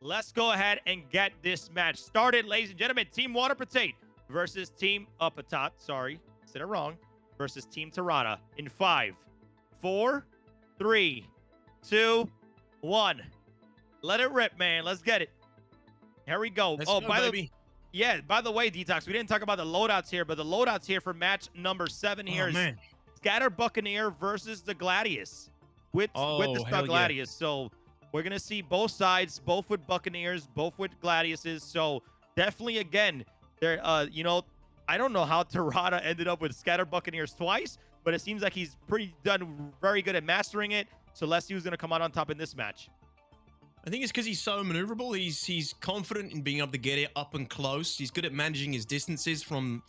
let's go ahead and get this match started, ladies and gentlemen. Team Waterpatate versus Team Patat. Sorry, said it wrong. Versus Team Terada in 5, 4, 3, 2, 1. Let it rip, man. Let's get it. Here we go. Let's go, baby. By the way, Detox, we didn't talk about the loadouts here, but the loadouts here for match number 7 here is Scatter Buccaneer versus the Gladius with the Star Gladius. So we're gonna see both sides, both with Buccaneers, both with Gladiuses. So definitely, again, there. I don't know how Terada ended up with Scatter Buccaneers twice, but it seems like he's done very good at mastering it. So let's see who's gonna come out on top in this match. I think it's because he's so maneuverable. He's confident in being able to get it up and close. He's good at managing his distances from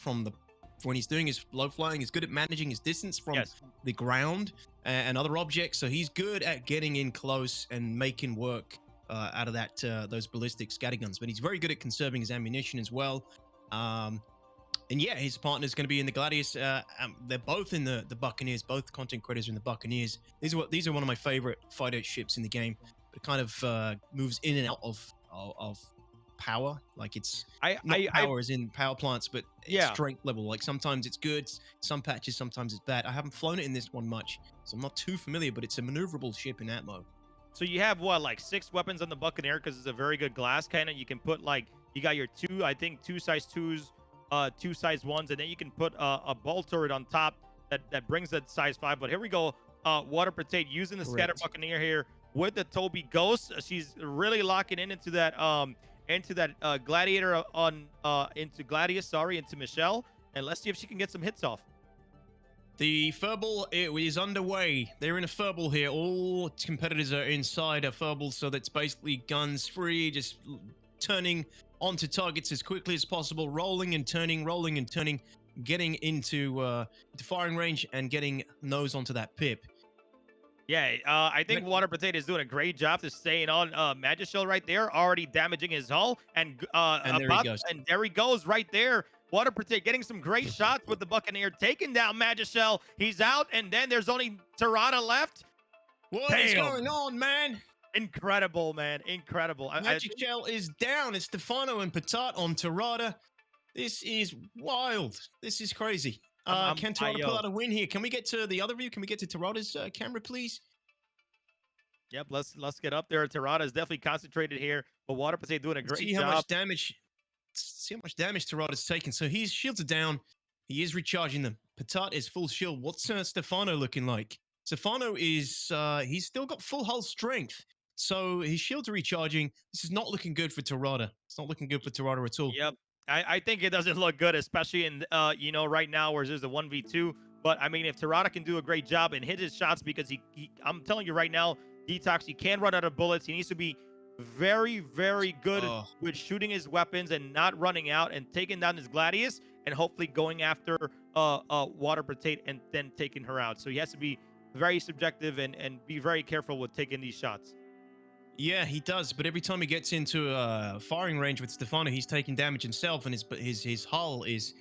when he's doing his low flying. He's good at managing his distance from the ground and other objects. So he's good at getting in close and making work out of that those ballistic scatterguns. But he's very good at conserving his ammunition as well. And yeah, his partner's going to be in the Gladius. They're both in the Buccaneers. Both content creators are in the Buccaneers. These are one of my favorite fighter ships in the game. It kind of moves in and out of power. Like it's power as in power plants, but it's strength level. Like sometimes it's good, some patches, sometimes it's bad. I haven't flown it in this one much, so I'm not too familiar, but it's a maneuverable ship in ATMO. So you have what, like 6 weapons on the Buccaneer because it's a very good glass cannon. You can put you got your 2 size 2s, 2 size 1s, and then you can put a bolt turret on top that brings that size 5. But here we go, Waterpatate using the Scatter Buccaneer here with the Tobii Ghost. She's really locking into that Gladiator into Gladius, into Michelle, and let's see if she can get some hits off. The Furball is underway. They're in a Furball here. All competitors are inside a Furball, so that's basically guns free, just turning onto targets as quickly as possible, rolling and turning, getting into firing range and getting nose onto that pip. Yeah, I think Waterpatate is doing a great job to staying on Magishell right there, already damaging his hull, and there he goes right there. Waterpatate getting some great shots with the Buccaneer, taking down Magishell. He's out, and then there's only Terada left. What is going on, man? Incredible, man. Incredible. Magishell is down. It's Stefano and Patat on Terada. This is wild. This is crazy. Can Terada pull out a win here? Can we get to the other view? Can we get to Terada's camera, please? Yep, let's get up there. Terada is definitely concentrated here, but Waterpatate doing a great job. See how much damage Terada's taken. So his shields are down. He is recharging them. Patat is full shield. What's Stefano looking like? Stefano is he's still got full hull strength. So his shields are recharging. This is not looking good for Terada. It's not looking good for Terada at all. Yep. I think it doesn't look good, especially in right now where there's a 1v2. But I mean, if Terada can do a great job and hit his shots, because I'm telling you right now, Detox, he can run out of bullets. He needs to be very, very good with shooting his weapons and not running out and taking down his Gladius and hopefully going after Waterpatate and then taking her out. So he has to be very subjective and be very careful with taking these shots. Yeah, he does. But every time he gets into a firing range with Stefano, he's taking damage himself, and his hull is,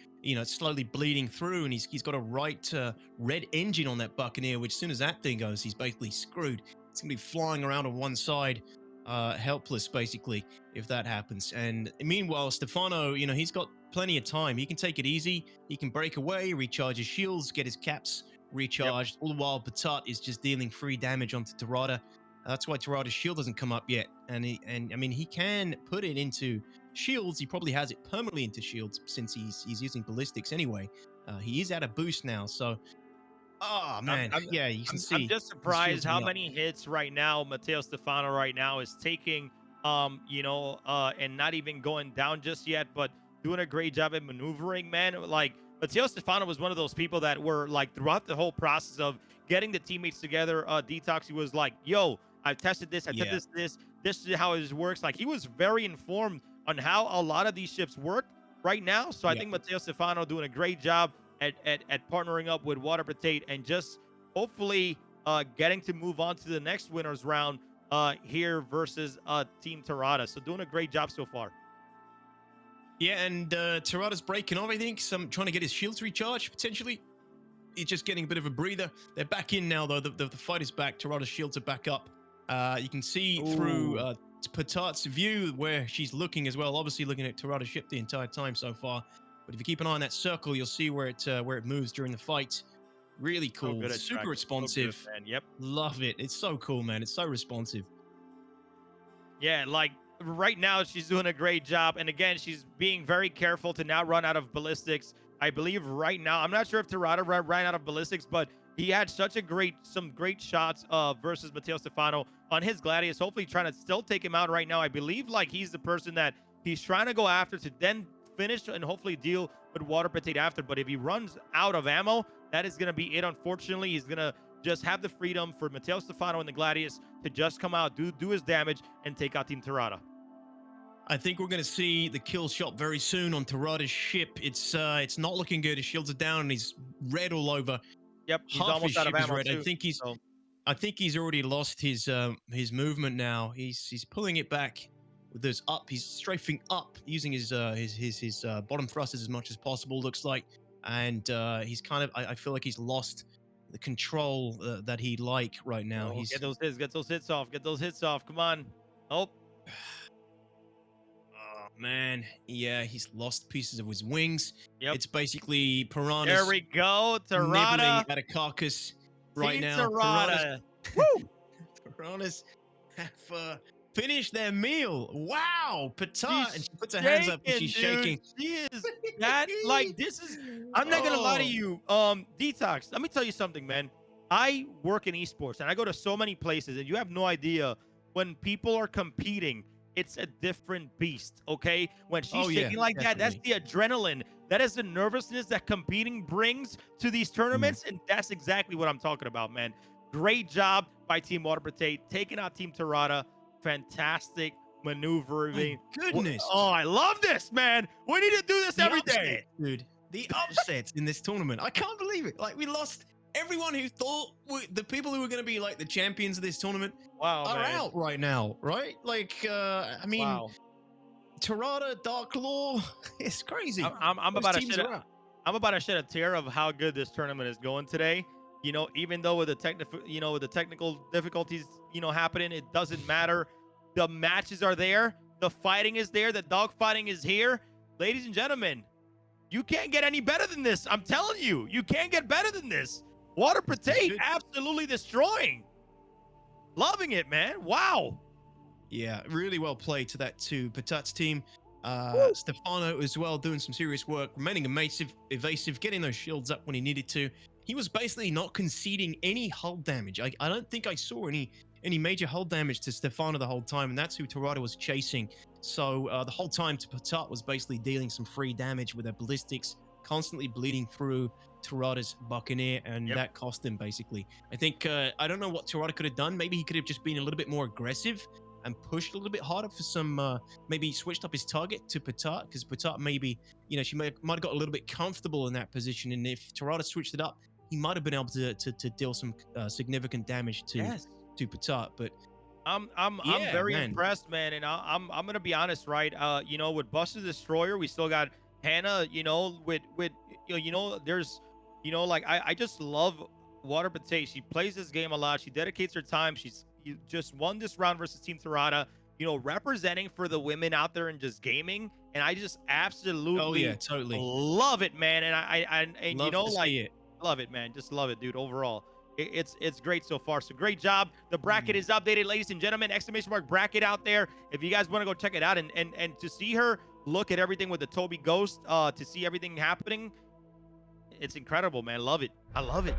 slowly bleeding through, and he's got a red engine on that Buccaneer, which as soon as that thing goes, he's basically screwed. It's gonna be flying around on one side, helpless basically, if that happens. And meanwhile, Stefano, he's got plenty of time. He can take it easy. He can break away, recharge his shields, get his caps recharged. All the while, Patat is just dealing free damage onto Terada. That's why Terada's shield doesn't come up yet. And he can put it into shields. He probably has it permanently into shields since he's using ballistics anyway. He is at a boost now, so man, you can see. I'm just surprised how many hits right now Matteo Stefano right now is taking, and not even going down just yet, but doing a great job at maneuvering, man. Like, Matteo Stefano was one of those people that were like, throughout the whole process of getting the teammates together, Detox, he was like, yo, I've tested this, this is how it works. Like, he was very informed on how a lot of these ships work right now. So I think Matteo Stefano doing a great job at partnering up with Waterpatate and just hopefully getting to move on to the next winners round here versus Team Terada. So doing a great job so far. Yeah, and Terada's breaking off, I think. Trying to get his shields recharged, potentially. He's just getting a bit of a breather. They're back in now, though. The fight is back. Terada's shields are back up. You can see through Patat's view where she's looking as well. Obviously looking at Terada's ship the entire time so far. But if you keep an eye on that circle, you'll see where it moves during the fight. Really So cool, good at super tracking. responsive. So good, man. Yep. Love it. It's so cool, man. It's so responsive. Yeah, like right now she's doing a great job. And again, she's being very careful to not run out of ballistics. I believe right now, I'm not sure if Terada ran out of ballistics, but he had some great shots versus Matteo Stefano on his Gladius, hopefully trying to still take him out right now. I believe like he's the person that he's trying to go after to then finish and hopefully deal with Waterpatate after. But if he runs out of ammo, that is going to be it. Unfortunately, he's going to just have the freedom for Matteo Stefano and the Gladius to just come out, do his damage, and take out Team Terada. I think we're going to see the kill shot very soon on Terada's ship. It's not looking good. His shields are down and he's red all over. Yep, he's Half almost his out of ship is ammo red. too, I think he's already lost his movement now. He's pulling it back with those up. He's strafing up using his bottom thrusters as much as possible. Looks like, and he's kind of. I feel like he's lost the control that he'd like right now. Oh, get those hits off. Come on. Oh. Man, yeah, he's lost pieces of his wings. Yep. It's basically piranhas. There we go, nibbling Terada. at a carcass right Team now. Terada. Piranhas have finished their meal. Wow, Patat, She's and she puts her hands up and she's dude. shaking. She is that like this is. I'm not gonna lie to you, Detox. Let me tell you something, man. I work in esports and I go to so many places, and you have no idea when people are competing. It's a different beast, okay? When she's shaking like that, that's the adrenaline. That is the nervousness that competing brings to these tournaments, and that's exactly what I'm talking about, man. Great job by Team Waterpatate, taking out Team Terada. Fantastic maneuvering. My goodness. Oh, I love this, man. We need to do this every day. Dude. The upsets in this tournament. I can't believe it. Like, we lost everyone who thought the people who were going to be like the champions of this tournament are out right now, right? Like, I mean, Terada, Dark Law, it's crazy. I'm about to shed a tear of how good this tournament is going today. You know, even though with the technical difficulties, happening, it doesn't matter. The matches are there, the fighting is there, the dog fighting is here. Ladies and gentlemen, you can't get any better than this. I'm telling you, you can't get better than this. Waterpatate absolutely destroying. Loving it, man. Wow. Yeah, really well played to Patat's team. Stefano as well, doing some serious work, remaining evasive, getting those shields up when he needed to. He was basically not conceding any hull damage. I don't think I saw any major hull damage to Stefano the whole time, and that's who Terada was chasing. So the whole time Patat was basically dealing some free damage with their ballistics, constantly bleeding through Terada's Buccaneer, and that cost him basically. I think, I don't know what Terada could have done. Maybe he could have just been a little bit more aggressive and pushed a little bit harder for some, maybe switched up his target to Patat, because Patat maybe, she might have got a little bit comfortable in that position, and if Terada switched it up, he might have been able to deal some significant damage to Patat. But I'm very impressed, man, and I'm gonna be honest, right? With Buster Destroyer, we still got Hannah. There's, like I just love Waterpatate. She plays this game a lot. She dedicates her time. She's just won this round versus Team Terada. Representing for the women out there and just gaming, and I just absolutely totally love it, man. And I love love it, man. Just love it, dude. Overall, it's great so far. So great job. The bracket is updated, ladies and gentlemen. ! Bracket out there. If you guys want to go check it out and to see her look at everything with the Tobii Ghost, to see everything happening, it's incredible, man. Love it. I love it.